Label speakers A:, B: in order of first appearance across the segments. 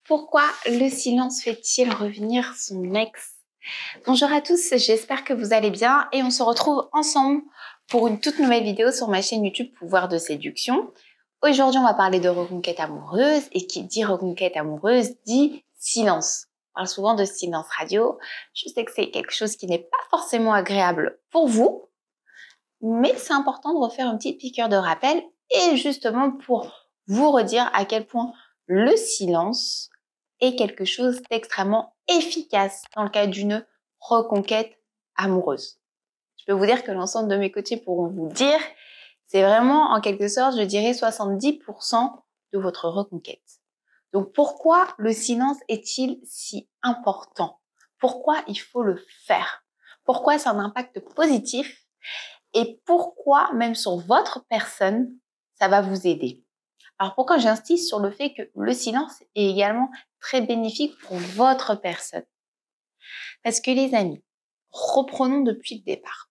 A: Pourquoi le silence fait-il revenir son ex? Bonjour à tous, j'espère que vous allez bien et on se retrouve ensemble pour une toute nouvelle vidéo sur ma chaîne YouTube Pouvoir de séduction. Aujourd'hui, on va parler de reconquête amoureuse et qui dit reconquête amoureuse dit silence. On parle souvent de silence radio. Je sais que c'est quelque chose qui n'est pas forcément agréable pour vous, mais c'est important de refaire une petite piqûre de rappel et justement pour vous redire à quel point le silence est quelque chose d'extrêmement efficace dans le cadre d'une reconquête amoureuse. Je peux vous dire que l'ensemble de mes coachés pourront vous dire, c'est vraiment en quelque sorte, je dirais 70% de votre reconquête. Donc pourquoi le silence est-il si important? Pourquoi il faut le faire? Pourquoi c'est un impact positif? Et pourquoi, même sur votre personne, ça va vous aider? Alors pourquoi j'insiste sur le fait que le silence est également très bénéfique pour votre personne? Parce que les amis, reprenons depuis le départ.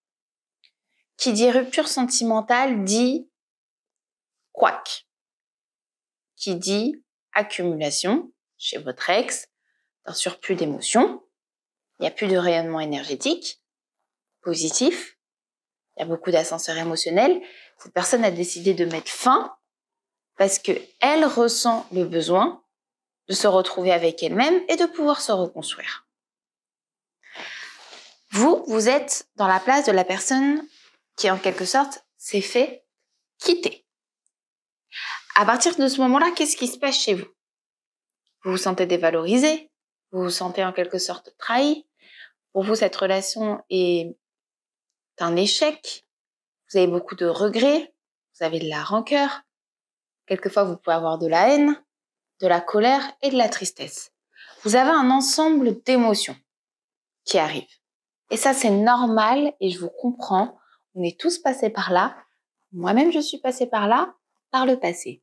A: Qui dit rupture sentimentale dit couac. Qui dit accumulation chez votre ex d'un surplus d'émotions. Il n'y a plus de rayonnement énergétique positif. Il y a beaucoup d'ascenseurs émotionnels. Cette personne a décidé de mettre fin parce qu'elle ressent le besoin de se retrouver avec elle-même et de pouvoir se reconstruire. Vous êtes dans la place de la personne qui, en quelque sorte, s'est fait quitter. À partir de ce moment-là, qu'est-ce qui se passe chez vous? Vous vous sentez dévalorisé, vous vous sentez en quelque sorte trahi. Pour vous, cette relation est un échec. Vous avez beaucoup de regrets, vous avez de la rancœur. Quelquefois, vous pouvez avoir de la haine, de la colère et de la tristesse. Vous avez un ensemble d'émotions qui arrivent. Et ça, c'est normal et je vous comprends. On est tous passés par là. Moi-même, je suis passée par là, par le passé.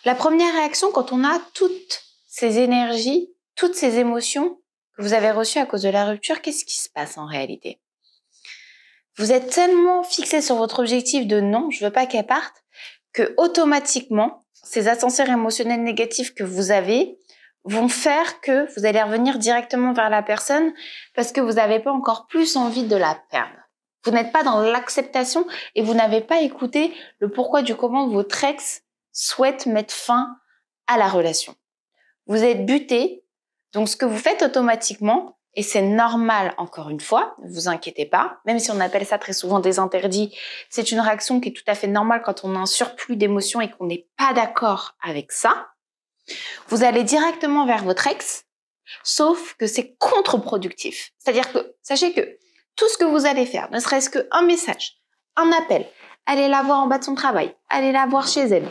A: La première réaction, quand on a toutes ces énergies, toutes ces émotions que vous avez reçues à cause de la rupture, qu'est-ce qui se passe en réalité? Vous êtes tellement fixé sur votre objectif de non, je veux pas qu'elle parte, que automatiquement, ces ascenseurs émotionnels négatifs que vous avez vont faire que vous allez revenir directement vers la personne parce que vous n'avez pas encore plus envie de la perdre. Vous n'êtes pas dans l'acceptation et vous n'avez pas écouté le pourquoi du comment votre ex souhaite mettre fin à la relation. Vous êtes buté, donc ce que vous faites automatiquement, et c'est normal encore une fois, ne vous inquiétez pas, même si on appelle ça très souvent des interdits, c'est une réaction qui est tout à fait normale quand on a un surplus d'émotions et qu'on n'est pas d'accord avec ça. Vous allez directement vers votre ex, sauf que c'est contre-productif. C'est-à-dire que, sachez que tout ce que vous allez faire, ne serait-ce qu'un message, un appel, allez la voir en bas de son travail, allez la voir chez elle,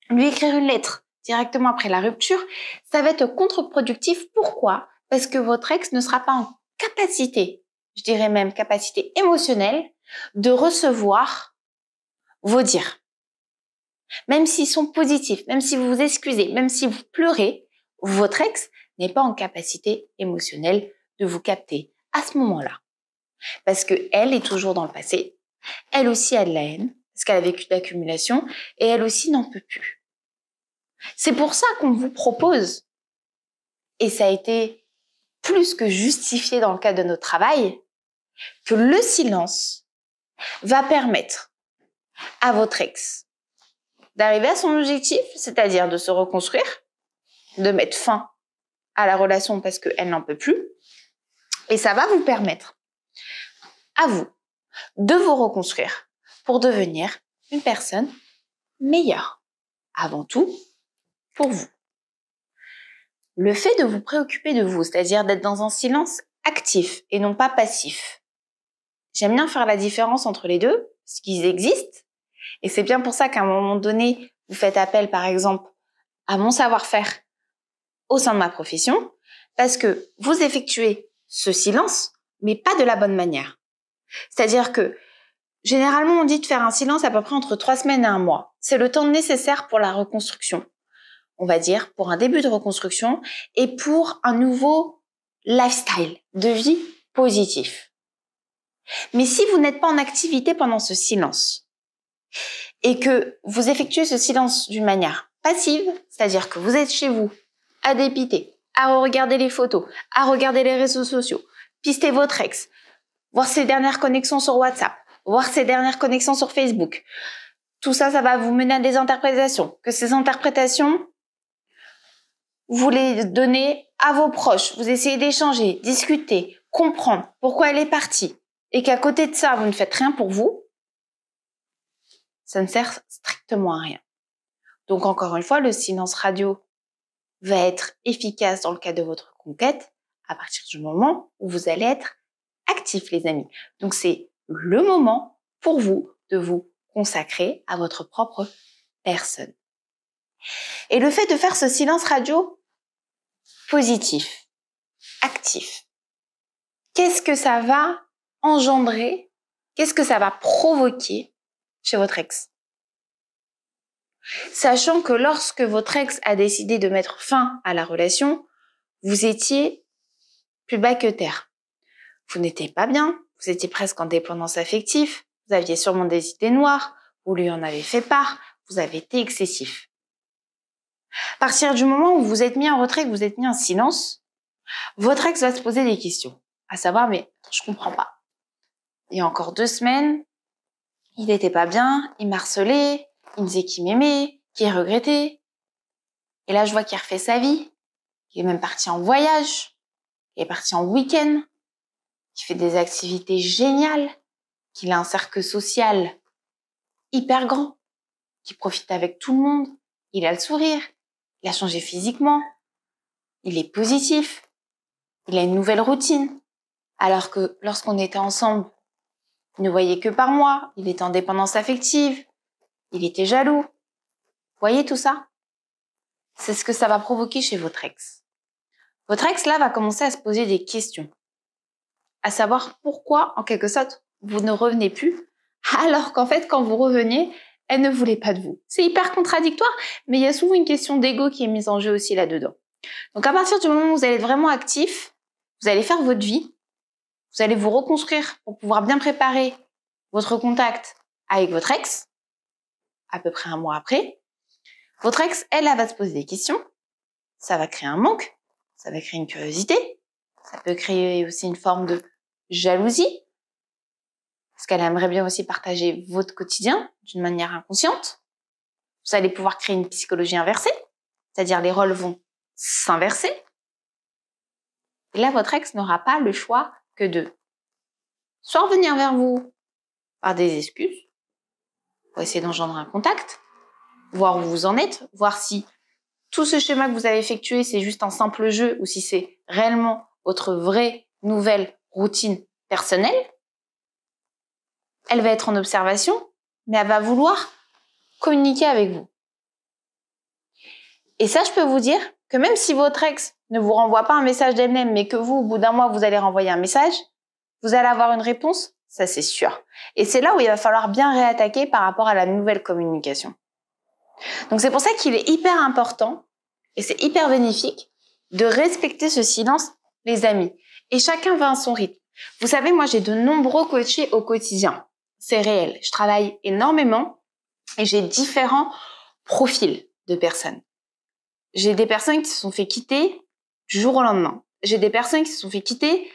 A: lui écrire une lettre directement après la rupture, ça va être contre-productif. Pourquoi? Parce que votre ex ne sera pas en capacité, je dirais même capacité émotionnelle, de recevoir vos dires. Même s'ils sont positifs, même si vous vous excusez, même si vous pleurez, votre ex n'est pas en capacité émotionnelle de vous capter à ce moment-là. Parce qu'elle est toujours dans le passé, elle aussi a de la haine, parce qu'elle a vécu d'accumulation, et elle aussi n'en peut plus. C'est pour ça qu'on vous propose, et ça a été plus que justifié dans le cadre de notre travail, que le silence va permettre à votre ex d'arriver à son objectif, c'est-à-dire de se reconstruire, de mettre fin à la relation parce qu'elle n'en peut plus, et ça va vous permettre à vous de vous reconstruire pour devenir une personne meilleure. Avant tout, pour vous. Le fait de vous préoccuper de vous, c'est-à-dire d'être dans un silence actif et non pas passif. J'aime bien faire la différence entre les deux, parce qu'ils existent. Et c'est bien pour ça qu'à un moment donné, vous faites appel, par exemple, à mon savoir-faire au sein de ma profession, parce que vous effectuez ce silence, mais pas de la bonne manière. C'est-à-dire que, généralement, on dit de faire un silence à peu près entre 3 semaines et 1 mois. C'est le temps nécessaire pour la reconstruction. On va dire, pour un début de reconstruction et pour un nouveau lifestyle de vie positif. Mais si vous n'êtes pas en activité pendant ce silence et que vous effectuez ce silence d'une manière passive, c'est-à-dire que vous êtes chez vous, à dépiter, à regarder les photos, à regarder les réseaux sociaux, pister votre ex, voir ses dernières connexions sur WhatsApp, voir ses dernières connexions sur Facebook. Tout ça, ça va vous mener à des interprétations. Que ces interprétations, vous les donnez à vos proches. Vous essayez d'échanger, discuter, comprendre pourquoi elle est partie. Et qu'à côté de ça, vous ne faites rien pour vous. Ça ne sert strictement à rien. Donc encore une fois, le silence radio va être efficace dans le cas de votre conquête à partir du moment où vous allez être actif, les amis. Donc c'est le moment pour vous de vous consacrer à votre propre personne. Et le fait de faire ce silence radio positif, actif, qu'est-ce que ça va engendrer? Qu'est-ce que ça va provoquer chez votre ex? Sachant que lorsque votre ex a décidé de mettre fin à la relation, vous étiez plus bas que terre. Vous n'étiez pas bien, vous étiez presque en dépendance affective, vous aviez sûrement des idées noires, vous lui en avez fait part, vous avez été excessif. À partir du moment où vous êtes mis en retrait, que vous êtes mis en silence, votre ex va se poser des questions. À savoir, mais je comprends pas. Il y a encore 2 semaines, il n'était pas bien, il m'harcelait, il me disait qu'il m'aimait, qu'il regrettait. Et là, je vois qu'il refait sa vie, qu'il est même parti en voyage, qu'il est parti en week-end, qu'il fait des activités géniales, qu'il a un cercle social hyper grand, qu'il profite avec tout le monde, il a le sourire, il a changé physiquement, il est positif, il a une nouvelle routine. Alors que lorsqu'on était ensemble, il ne voyait que par moi, il était en dépendance affective, il était jaloux. Vous voyez tout ça? C'est ce que ça va provoquer chez votre ex. Votre ex, là, va commencer à se poser des questions. À savoir pourquoi, en quelque sorte, vous ne revenez plus, alors qu'en fait, quand vous reveniez, elle ne voulait pas de vous. C'est hyper contradictoire, mais il y a souvent une question d'ego qui est mise en jeu aussi là-dedans. Donc à partir du moment où vous allez être vraiment actif, vous allez faire votre vie, vous allez vous reconstruire pour pouvoir bien préparer votre contact avec votre ex, à peu près 1 mois après. Votre ex, elle va se poser des questions, ça va créer un manque, ça va créer une curiosité, ça peut créer aussi une forme de jalousie, parce qu'elle aimerait bien aussi partager votre quotidien d'une manière inconsciente. Vous allez pouvoir créer une psychologie inversée, c'est-à-dire les rôles vont s'inverser. Et là, votre ex n'aura pas le choix que de soit revenir vers vous par des excuses, pour essayer d'engendrer un contact, voir où vous en êtes, voir si tout ce schéma que vous avez effectué, c'est juste un simple jeu ou si c'est réellement votre vraie nouvelle routine personnelle. Elle va être en observation, mais elle va vouloir communiquer avec vous. Et ça, je peux vous dire que même si votre ex ne vous renvoie pas un message d'elle-même, mais que vous, au bout d'1 mois, vous allez renvoyer un message, vous allez avoir une réponse, ça c'est sûr. Et c'est là où il va falloir bien réattaquer par rapport à la nouvelle communication. Donc c'est pour ça qu'il est hyper important, et c'est hyper bénéfique, de respecter ce silence, les amis. Et chacun va à son rythme. Vous savez, moi j'ai de nombreux coachés au quotidien. C'est réel. Je travaille énormément et j'ai différents profils de personnes. J'ai des personnes qui se sont fait quitter du jour au lendemain. J'ai des personnes qui se sont fait quitter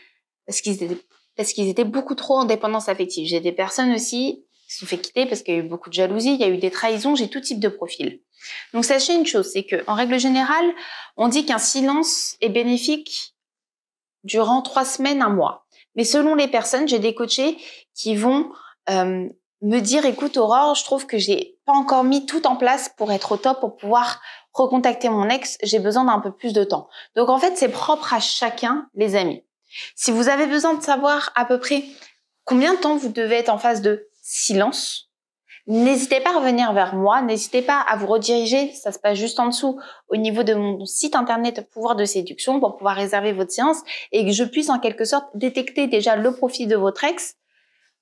A: parce qu'ils étaient beaucoup trop en dépendance affective. J'ai des personnes aussi qui se sont fait quitter parce qu'il y a eu beaucoup de jalousie, il y a eu des trahisons, j'ai tout type de profil. Donc sachez une chose, c'est que en règle générale, on dit qu'un silence est bénéfique durant 3 semaines, 1 mois. Mais selon les personnes, j'ai des coachés qui vont me dire, écoute Aurore, je trouve que j'ai pas encore mis tout en place pour être au top, pour pouvoir recontacter mon ex, j'ai besoin d'un peu plus de temps. Donc en fait, c'est propre à chacun, les amis. Si vous avez besoin de savoir à peu près combien de temps vous devez être en phase de silence, n'hésitez pas à revenir vers moi, n'hésitez pas à vous rediriger, ça se passe juste en dessous, au niveau de mon site internet Pouvoir de séduction pour pouvoir réserver votre séance et que je puisse en quelque sorte détecter déjà le profil de votre ex,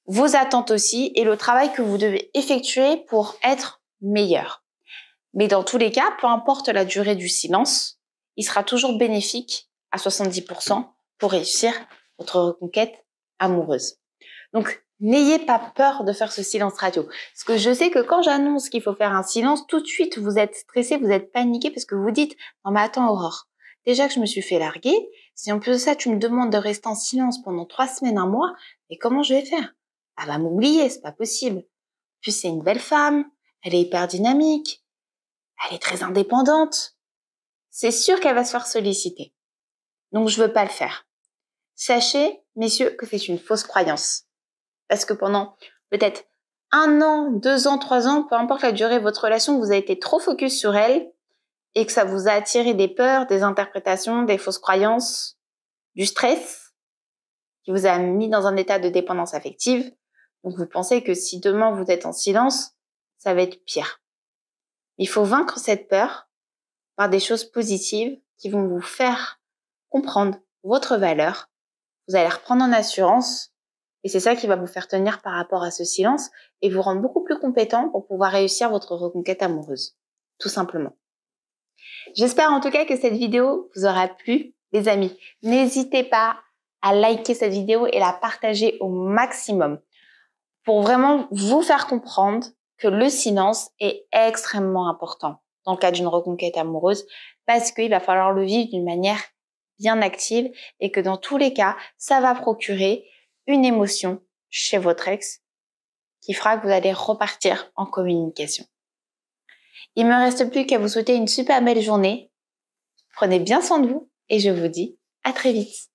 A: vos attentes aussi et le travail que vous devez effectuer pour être meilleur. Mais dans tous les cas, peu importe la durée du silence, il sera toujours bénéfique à 70% pour réussir votre reconquête amoureuse. Donc, n'ayez pas peur de faire ce silence radio. Parce que je sais que quand j'annonce qu'il faut faire un silence, tout de suite, vous êtes stressé, vous êtes paniqué parce que vous dites « Non mais attends Aurore, déjà que je me suis fait larguer, si en plus de ça, tu me demandes de rester en silence pendant 3 semaines, un mois, mais comment je vais faire? Elle va m'oublier, c'est pas possible. Puis c'est une belle femme, elle est hyper dynamique, elle est très indépendante. C'est sûr qu'elle va se faire solliciter. Donc je veux pas le faire. Sachez, messieurs, que c'est une fausse croyance. Parce que pendant peut-être 1 an, 2 ans, 3 ans, peu importe la durée de votre relation, vous avez été trop focus sur elle et que ça vous a attiré des peurs, des interprétations, des fausses croyances, du stress qui vous a mis dans un état de dépendance affective. Donc vous pensez que si demain vous êtes en silence, ça va être pire. Il faut vaincre cette peur par des choses positives qui vont vous faire comprendre votre valeur. Vous allez reprendre en assurance et c'est ça qui va vous faire tenir par rapport à ce silence et vous rendre beaucoup plus compétent pour pouvoir réussir votre reconquête amoureuse. Tout simplement. J'espère en tout cas que cette vidéo vous aura plu, les amis. N'hésitez pas à liker cette vidéo et la partager au maximum pour vraiment vous faire comprendre que le silence est extrêmement important dans le cadre d'une reconquête amoureuse parce qu'il va falloir le vivre d'une manière bien active et que dans tous les cas, ça va procurer une émotion chez votre ex qui fera que vous allez repartir en communication. Il me reste plus qu'à vous souhaiter une super belle journée. Prenez bien soin de vous et je vous dis à très vite.